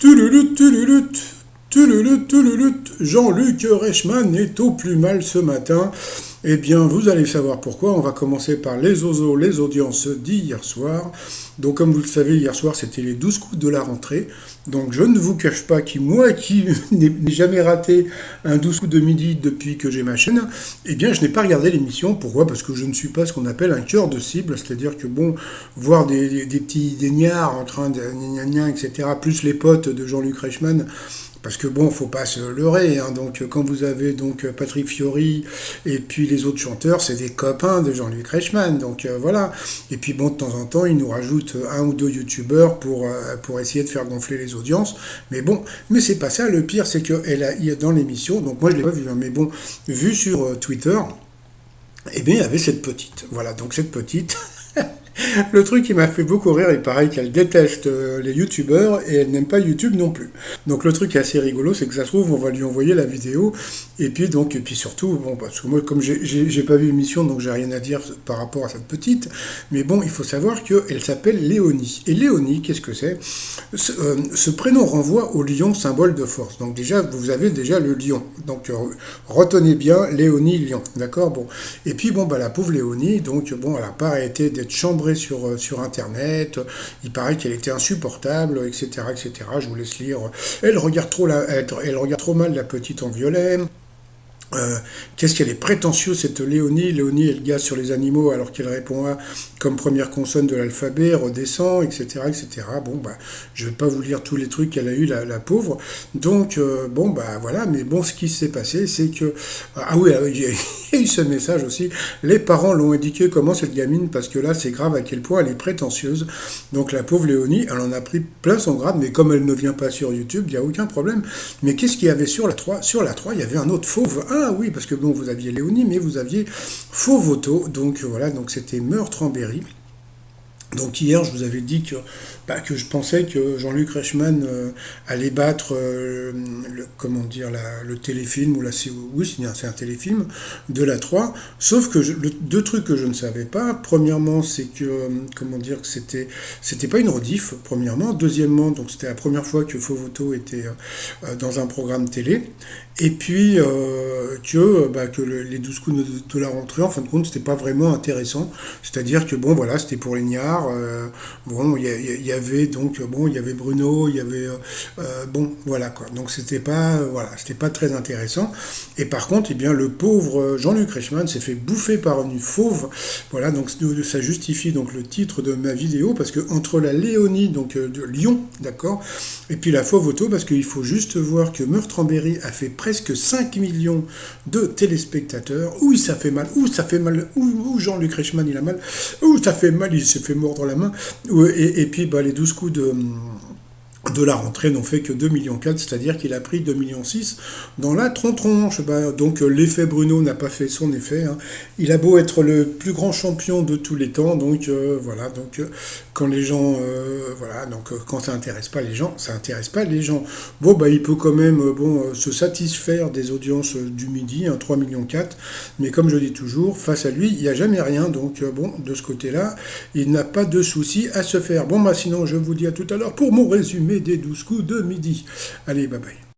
Tululut, tululut, tululut, tululut. Jean-Luc Reichmann est au plus mal ce matin. Eh bien, vous allez savoir pourquoi. On va commencer par les oiseaux, les audiences d'hier soir. Donc, comme vous le savez, hier soir, c'était les 12 coups de la rentrée. Donc, je ne vous cache pas que moi, qui n'ai jamais raté un 12 coups de midi depuis que j'ai ma chaîne, eh bien, je n'ai pas regardé l'émission. Pourquoi? Parce que je ne suis pas ce qu'on appelle un cœur de cible. C'est-à-dire que, bon, voir des petits dégnards en train de gna gna, etc., plus les potes de Jean-Luc Reichmann, parce que bon, faut pas se leurrer, hein. Donc quand vous avez donc Patrick Fiori et puis les autres chanteurs, c'est des copains de Jean-Luc Reichmann. Donc voilà. Et puis bon, de temps en temps, ils nous rajoutent un ou deux youtubeurs pour essayer de faire gonfler les audiences. Mais bon, mais c'est pas ça. Le pire, c'est que dans l'émission, donc moi je l'ai pas vu, hein, mais bon, vu sur Twitter, eh bien il y avait cette petite. Voilà, donc cette petite. Le truc qui m'a fait beaucoup rire, il paraît qu'elle déteste les youtubeurs et elle n'aime pas YouTube non plus. Donc le truc est assez rigolo, c'est que ça se trouve, on va lui envoyer la vidéo et puis surtout, bon, parce que moi comme j'ai pas vu l'émission, donc j'ai rien à dire par rapport à cette petite, mais bon, il faut savoir qu'elle s'appelle Léonie. Et Léonie, qu'est-ce que c'est? Ce prénom renvoie au lion, symbole de force. Donc déjà, vous avez déjà le lion. Donc retenez bien Léonie Lion, d'accord? Bon. Et puis bon, bah la pauvre Léonie, donc bon, elle n'a pas arrêté d'être chambrée sur Internet, il paraît qu'elle était insupportable, etc., etc. Je vous laisse lire. Elle regarde trop mal la petite en violet. Qu'est-ce qu'elle est prétentieuse, cette Léonie. Léonie, elle gaze sur les animaux alors qu'elle répond A comme première consonne de l'alphabet, redescend, etc., etc. Bon, bah, je vais pas vous lire tous les trucs qu'elle a eu, la pauvre. Donc, bon, bah, voilà. Mais bon, ce qui s'est passé, c'est que... Ah oui, il y a eu ce message aussi. Les parents l'ont indiqué comment cette gamine, parce que là, c'est grave à quel point elle est prétentieuse. Donc, la pauvre Léonie, elle en a pris plein son grade, mais comme elle ne vient pas sur YouTube, il n'y a aucun problème. Mais qu'est-ce qu'il y avait sur la 3? Sur la 3, il y avait un autre fauve. Ah oui, parce que bon, vous aviez Léonie, mais vous aviez Fauvoto, donc voilà, donc c'était Meurtre en Berry. Donc hier, je vous avais dit que je pensais que Jean-Luc Reichmann allait battre comment dire, le téléfilm, ou oui, c'est un téléfilm de la 3, sauf que deux trucs que je ne savais pas. Premièrement, c'est que, comment dire, que c'était pas une rediff, premièrement. Deuxièmement, donc c'était la première fois que Fauvoto était dans un programme télé. Et puis que les 12 coups de la rentrée, en fin de compte, c'était pas vraiment intéressant. C'est-à-dire que bon, voilà, c'était pour les niards. Bon, il y avait donc bon, il y avait Bruno, il y avait bon, voilà quoi. Donc c'était pas très intéressant. Et par contre, eh bien, le pauvre Jean-Luc Reichmann s'est fait bouffer par une fauve. Voilà, donc ça justifie donc le titre de ma vidéo, parce que entre la Léonie, donc de Lyon, d'accord, et puis la fauve auto, parce qu'il faut juste voir que Meurtre en Berry a fait presque 5 millions de téléspectateurs. Ouh, ça fait mal, ouh, ça fait mal, ouh, Jean-Luc Reichmann, il a mal, ouh, ça fait mal, il s'est fait mordre la main. Et puis, bah, les 12 coups de la rentrée n'ont fait que 2,4 millions, c'est-à-dire qu'il a pris 2,6 millions dans la tronche. Bah, donc l'effet Bruno n'a pas fait son effet, hein. Il a beau être le plus grand champion de tous les temps, donc voilà, donc quand les gens, voilà, donc quand ça intéresse pas les gens, ça intéresse pas les gens. Bon, bah il peut quand même se satisfaire des audiences du midi, hein, 3,4 millions, mais comme je dis toujours, face à lui, il n'y a jamais rien, donc bon, de ce côté-là, il n'a pas de souci à se faire. Bon, bah sinon, je vous dis à tout à l'heure pour mon résumé des 12 coups de midi. Allez, bye bye.